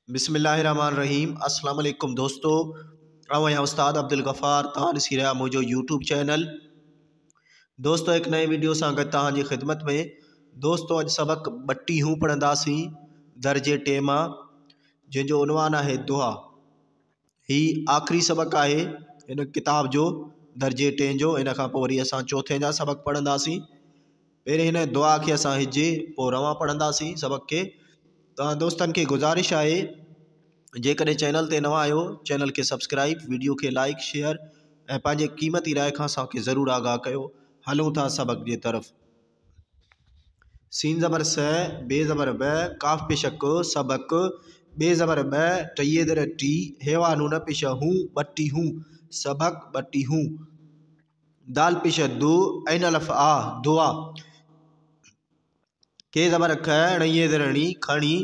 बिस्मिल्लाहिर्रहमानिर्रहीम। अस्सलाम वालेकुम दोस्तों, आवां उस्ताद अब्दुल गफ़ार तान सीरा मुझो यूट्यूब चैनल। दोस्तों एक नए वीडियो सां गॾु तव्हांजी ख़िदमत में। दोस्तों अॼु सबक 32 पढ़ंदासीं दर्जे टे मां, जंहिंजो उनवान आहे दुआ। ही आख़िरी सबक आहे इन किताब जो, दर्जे टे जो। इन खां पोइ वरी असां चौथे जा सबक पढ़ंदासीं। पहिरें हिन दुआ खे असां हिजे, पोइ रवां पढ़ंदासीं सबक के। तव्हां दोस्तनि खे गुज़ारिश आहे, जेकॾहिं चैनल ते नवां आहियो चैनल के सब्सक्राइब, वीडियो के लाइक शेयर ऐं पंहिंजे क़ीमती राय खां असांखे ज़रूरु आगाह कयो। हलूं था सबक जे तरफ़। सीन ज़बर स, बे ज़बर ब, काफ पेश क, सबक, बे ज़बर ब, टइये दर टी, हेवा नून पेश हूं, बट्टी हूं, सबक बट्टी हूं। दाल पेश दो, ऐन अलफ आ, दुआ। के ज़बर ख, णइये दर णी, खणी,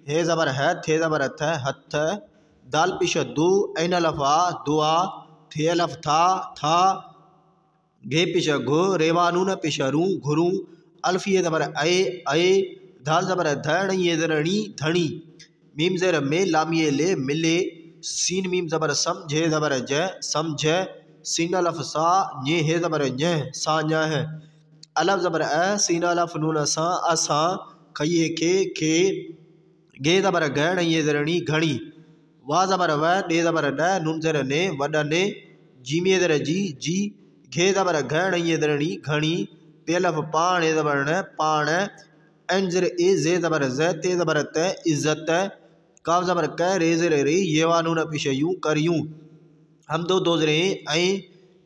हे ज़बर ह, थे ज़बर थ, हथ। दाल पेश दो, ऐन अलफ आ, दुआ, थे अलफ था, था। घे पेश घु, रेवा नून पेश रू, घुरूं। अल्फिये ज़बर अए, अए। धाल ज़बर ध, णइये दर णी, धणी। मीम ज़ेर में, लामिये ले, मिले। सीन मीम ज़बर सम, झे ज़बर ज, समझ। सीन अलफ सा, nye हे ज़बर ञह, साञह। अलफ ज़बर अ, सीन अलफ नून सा, असां। खइये खे। गे ज़बर घ, णइये दर णी, घणी। वा ज़बर व, डे ज़बर ड, नून ज़ेर ने, वडने। जीमिये दर जी, जी। घे ज़बर घ, णइये दर णी, घणी। पे अलफ पा, णे ज़बर न, पाण। ऐन ज़ेर ए, ज़े ज़बर ज़, ते ज़बर त, इज़्ज़त। काफ ज़बर क, रे ज़ेर रे, ये वा नून पेश यूं, करियूं। हमदो दो ज़ेरे ऐं।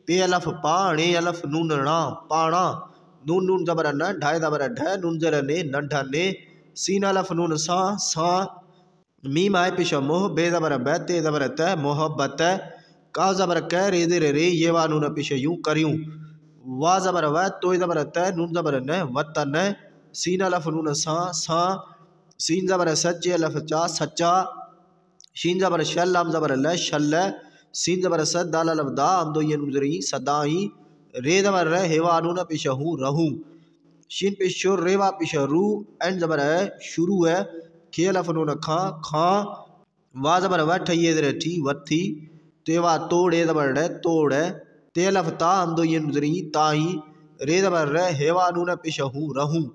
पे अलफ पा, णे अलफ नून णा, पाणा। नून नून ज़बर न, ढाई ज़बर ढ, नून ज़ेर ने, नढने। सीन अलफ नून सा, सा। मीम आए पेश मोह, बे ज़बर ब, ते ज़बर त, मोहब्बत। काफ ज़बर क, रे ज़ेर रे, ये वा नून पेश यूं, करियूं। वा ज़बर व, तो ज़बर त, नून ज़बर न, वतन। सीन अलफ नून सा, सा। सीन ज़बर सच, अलफ चा, सच्चा। शीन ज़बर शल, लाम ज़बर ल, शल। सीन ज़बर सद, दाल अलफ दा, हमदो ये नून ज़री, सदाई। रे ज़बर र, हेवा नून पेश हूं, रहूं। शीन पेश शुर, रेवा पेश रू। ऐन ज़बर है, शुरू है। खे अलफ नून खा, खां। वा ज़बर व, ठइये दर ठी, वथी। तेवा तोड़े ज़बर ड, तोड़। ते अलफ ता, हमदो ये नुजरी, ताही। रे ज़बर र, हेवा नून पेश हूं, रहूं।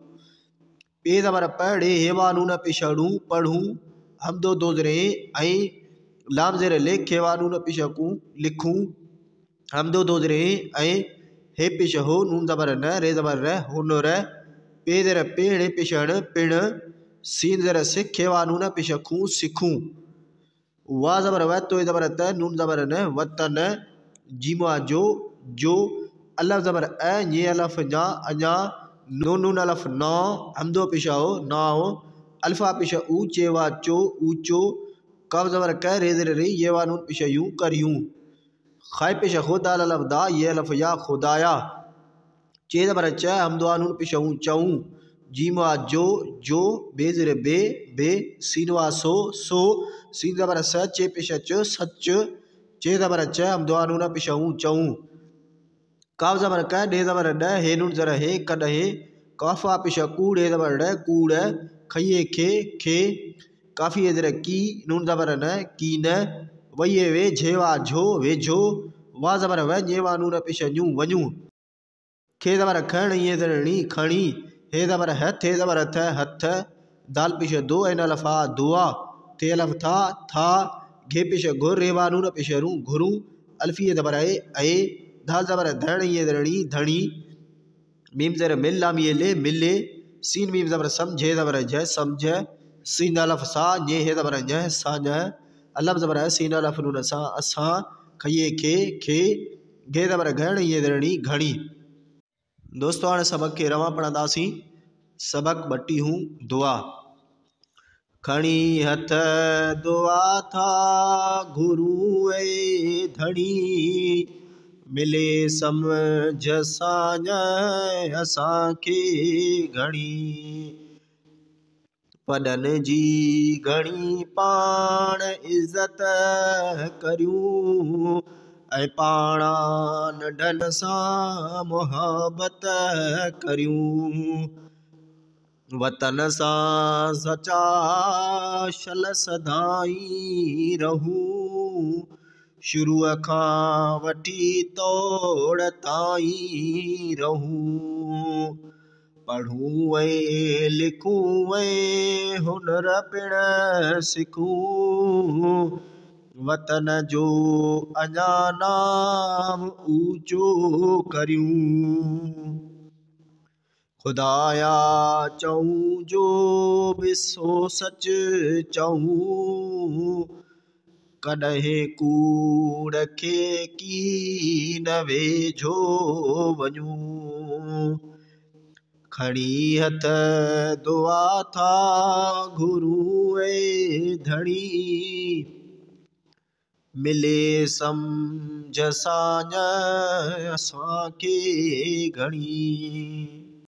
पे ज़बर पढ़े, हेवा नून पेश रू, पढ़ूं। हमदो दो ज़रे ऐं। लाम ज़ेर ले, खेवा नून पेश कूं, लिखूं। हमदो दो ज़रे ऐं। हे पेश हो, नून ज़बर न, रे ज़बर र, हुनर। पे ज़ेर पे, णे पेश ण, पिण। सीन ज़ेर सिख, खेवा नून पेश खूं, सिखूं। वा ज़बर व, तो ज़बर त, नून ज़बर न, वतन। जीमा जो, जो। अलफ ज़बर अ, ये अलफ ञा, अञा। नून नून अलफ नौ, हमदो पेश हो, नाओ। अल्फा पेश ऊ, चेवा चो, ऊचो। कफ ज़बर क, रे ज़ेर रे, ये वा नून पेश यूं, करियूं। खाए पेश खो, दाल अलफ दा, ये अलफ या, खुदाया। चे ज़बर च, हमदो आ नून पेश हूं, चऊं। जीमा जो, जो। बे ज़ेर बे, बे। सीनवा सो, सो। सीन ज़बर स, चे पेश च, सच। चे ज़बर च, हमदो आ नून पेश हूं, चऊं। काफ ज़बर क, डे ज़बर ड, हे नून ज़र हे, कॾहिं। काफा पेश कू, डे ज़बर ड, कूड़। खइये खे। काफ़ी ज़ेर की, नून ज़बर न, कीन। वइये वे, झेवा झो, वेझो। वा ज़बर व, ञेवा नून पेश ञूं, वञूं। खे ज़बर ख, णइये दर णी, खणी। हे ज़बर ह, थे ज़बर थ, हथ। दाल पेश दो, ऐन अलफ आ, दुआ। थे अलफ था, था। घे पेश घुर, रेवा नून पेश रू, घुरूं। अल्फिये ज़बर अए, अए। धाल ज़बर ध, णइये दर णी, धणी। मीम ज़ेर मिल, लामिये ले, मिले। सीन मीम ज़बर सम, झे ज़बर झ, समझ। सीन अलफ सा, nye हे ज़बर ञह, साञह। अलफ ज़बर है, सीन अलफ नून सा, असां। खइये खे। घे ज़बर घ, णइये दर णी, घणी। दोस्तों हाणे सबक खे रवां पढ़ंदासीं। सबक 32 दुआ। खणी हथ दुआ था, घुरूं ऐं धणी। मिले समझ साञह, असांखे घणी। वॾनि जी घणी पाण इज़त करियूं। ऐं पाणा नंढनि सां मोहबत करियूं। वतन सां सचा शल सदाई रहूं, शुरूअ खां वठी तोड़ ताईं रहूं। पढ़ूं ऐं लिखूं ऐं हुनर पिण सिखूं, वतन जो अञा नाम ऊचो करियूं। खुदाया चऊं जो बि सो सच चऊं, कॾहिं कूड़ खे कीन वेझो वञूं। खणी हथ दुआ था घुरूं ऐं धणी, मिले सम्झ साञ असांखे घणी।